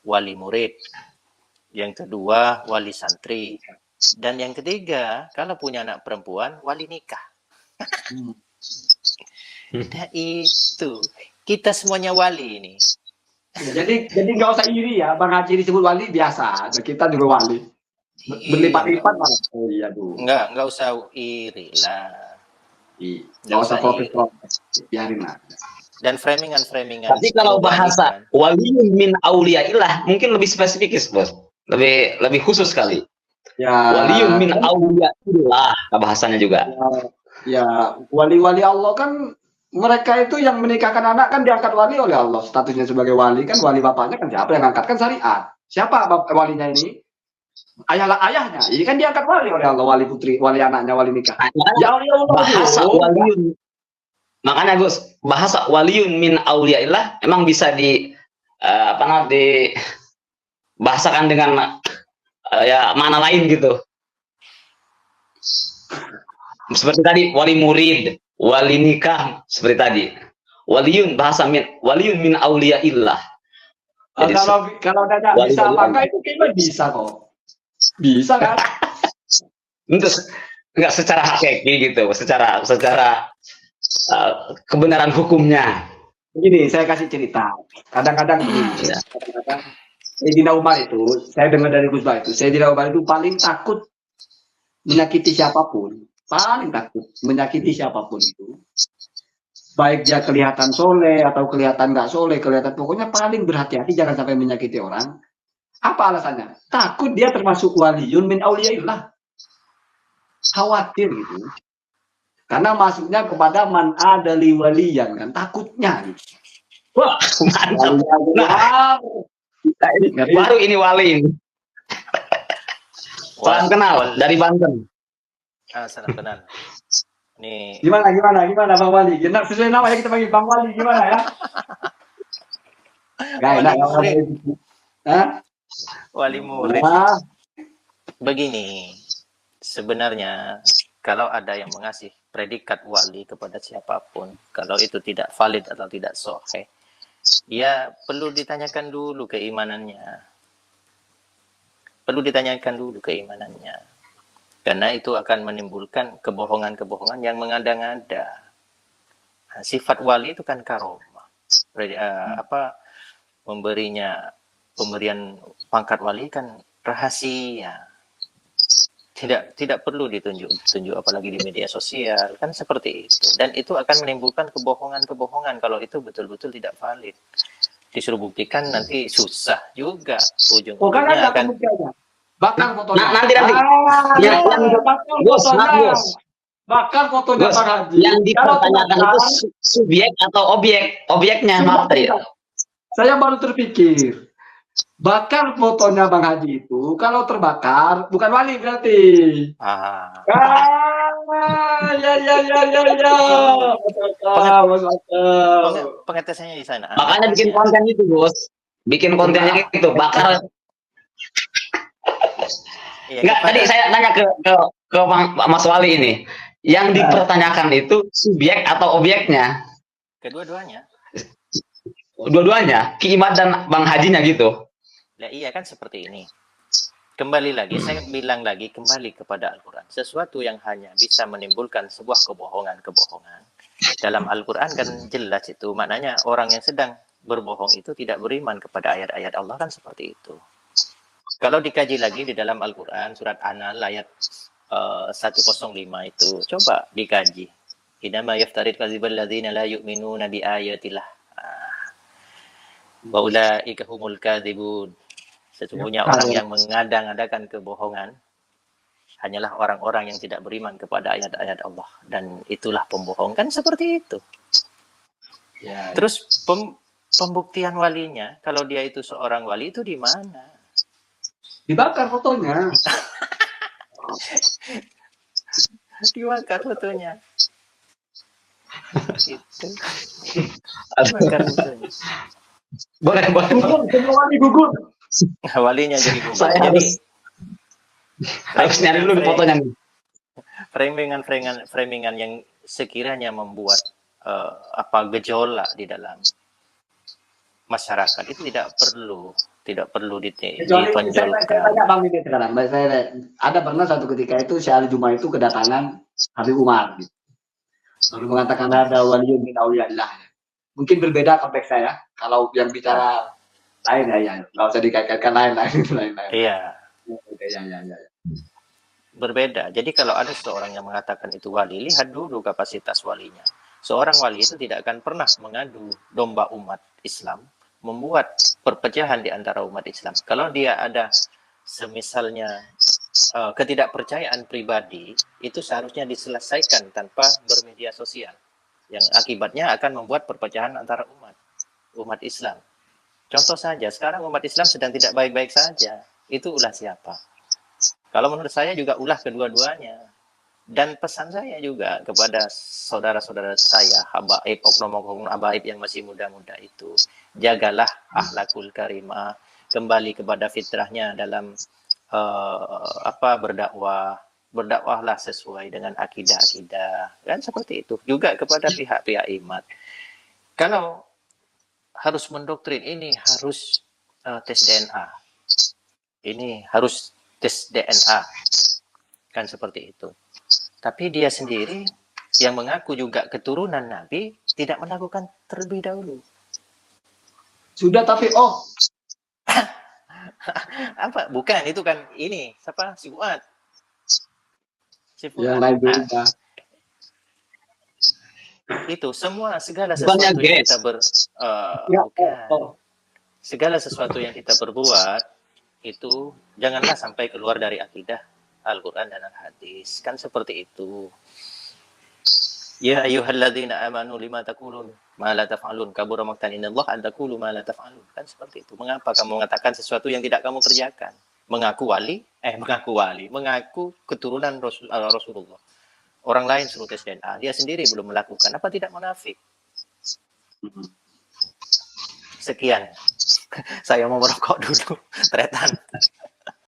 wali murid. Yang kedua, wali santri. Dan yang ketiga, kalau punya anak perempuan, wali nikah. Nah itu, kita semuanya wali ini. Jadi nggak usah iri ya, Bang Haji disebut wali biasa, kita juga wali. Berlipat-lipat malah. Oh iya tuh. Nggak usah iri lah. Nggak usah protes, biarin lah. Dan framingan. Tapi kalau bahasa waliyun min auliyaillah mungkin lebih spesifik, Bos. Lebih khusus sekali. Ya. Waliyun min auliyaillah bahasanya juga. Ya, wali-wali Allah kan mereka itu yang menikahkan anak kan diangkat wali oleh Allah. Statusnya sebagai wali kan wali bapaknya kan siapa yang angkat kan syariat. Siapa walinya ini? Ayahnya. Ini kan diangkat wali oleh Allah, wali putri, wali anaknya, wali nikah. Ya Allah, bahasa waliyun. Makanya Gus, bahasa waliyun min auliyaillah emang bisa dibahasakan dengan ya mana lain gitu. Seperti tadi wali murid, wali nikah, seperti tadi. Waliyun waliyun min auliyaillah. Kalau nanya bisa apa enggak itu kayaknya bisa kok. Bisa kan? Enggak secara hakiki gitu, secara kebenaran hukumnya. Begini, saya kasih cerita. Kadang-kadang Sayyidina Umar itu, saya dengar dari Gus Bah itu, Sayyidina Umar itu paling takut menyakiti siapapun. Paling takut menyakiti siapapun itu. Baik dia kelihatan soleh atau kelihatan nggak soleh, pokoknya paling berhati-hati jangan sampai menyakiti orang. Apa alasannya? Takut dia termasuk waliyun min auliyaillah. Khawatir gitu. Karena masuknya kepada man adali waliyan kan, takutnya gitu. Wah, mantap. Baru ini wali. Salam kenal dari Banten. Salam kenal. Nih. Gimana Bang Wali? Enak sesuai nama ya kita panggil Bang Wali gimana ya? Gak enak wali murid. Begini, sebenarnya kalau ada yang mengasih predikat wali kepada siapapun, kalau itu tidak valid atau tidak sahih, ya perlu ditanyakan dulu keimanannya. Karena itu akan menimbulkan kebohongan-kebohongan yang mengada-ngada. Nah, sifat wali itu kan karomah. Pemberian pangkat wali kan rahasia. Tidak perlu ditunjuk apalagi di media sosial, kan seperti itu. Dan itu akan menimbulkan kebohongan-kebohongan kalau itu betul-betul tidak valid. Disuruh buktikan nanti susah juga. Ujung-ujungnya akan bakar fotonya. Nanti. Bakar fotonya Bang Haji. Yang dipertanyakan itu subjek atau objeknya material. Saya baru terpikir. Bakar fotonya Bang Haji itu kalau terbakar bukan wali berarti. Pengetesannya di sana. Makanya bikin konten itu, Bos. Bikin kontennya itu bakar. Enggak, tadi saya nanya ke Mas Wali ini. Yang dipertanyakan itu subjek atau objeknya? Kedua-duanya. Dua-duanya, Ki Imad dan Bang Hajinya gitu. Ya iya kan seperti ini. Kembali lagi, saya bilang lagi kembali kepada Al-Quran. Sesuatu yang hanya bisa menimbulkan sebuah kebohongan. Dalam Al-Quran kan jelas itu. Maknanya orang yang sedang berbohong itu tidak beriman kepada ayat-ayat Allah kan seperti itu. Kalau dikaji lagi di dalam Al-Quran, surat An-Nahl ayat 105 itu, coba dikaji. Innama yaftarid kadzibal ladzina la yu'minuna bi ayatillah. Wa ulaika humul kadzibun. Sesungguhnya orang yang mengada-ngadakan kebohongan hanyalah orang-orang yang tidak beriman kepada ayat-ayat Allah. Dan itulah pembohong. Kan seperti itu. Terus pembuktian walinya, kalau dia itu seorang wali itu di mana? Dibakar fotonya. Dibakar fotonya. Gitu. Dibakar fotonya. Boleh. Wali gugur. Walinya jadi gugur. Saya harus nyari dulu fotonya. Framingan yang sekiranya membuat gejolak di dalam masyarakat itu tidak perlu. tidak perlu Kecuali saya ditonjolkan. tanya Bang ini sekarang, ada pernah satu ketika itu si Ali Juma itu kedatangan Habib Umar, gitu. Lalu mengatakan ada waliun min auliyaillah. Mungkin berbeda konteksnya ya. Kalau yang bicara lain ya, nggak usah dikaitkan lain. Iya, Ya. berbeda. Jadi kalau ada seseorang yang mengatakan itu wali, lihat dulu kapasitas walinya. Seorang wali itu tidak akan pernah mengadu domba umat Islam, membuat perpecahan di antara umat Islam. Kalau dia ada semisalnya ketidakpercayaan pribadi, itu seharusnya diselesaikan tanpa bermedia sosial, yang akibatnya akan membuat perpecahan antara umat Islam. Contoh saja, sekarang umat Islam sedang tidak baik-baik saja. Itu ulah siapa? Kalau menurut saya juga ulah kedua-duanya. Dan pesan saya juga kepada saudara-saudara saya, habaib, oknum-oknum habaib yang masih muda-muda itu, jagalah akhlakul karimah, kembali kepada fitrahnya dalam berdakwahlah sesuai dengan akidah-akidah, kan seperti itu. Juga kepada pihak-pihak iman. Kalau harus mendoktrin ini harus tes DNA, ini harus tes DNA, kan seperti itu. Tapi dia sendiri yang mengaku juga keturunan Nabi tidak melakukan terlebih dahulu. Sudah tapi Apa? Bukan, itu kan ini siapa? Si Fuad. yang lain juga. Itu segala Bukannya sesuatu yang guys. kita bukan. Segala sesuatu yang kita berbuat itu janganlah sampai keluar dari akidah Al-Quran dan Al-Hadis, kan seperti itu. Ya ayyuhalladzina amanu lima taqulun ma la taf'alun kabura maqtan indallah an taqulu ma la taf'alun, kan seperti itu. Mengapa kamu mengatakan sesuatu yang tidak kamu kerjakan? Mengaku keturunan Rasulullah. Orang lain suruh tes DNA, dia sendiri belum melakukan. Apa tidak munafik? Sekian. Saya mau merokok dulu. Tretan.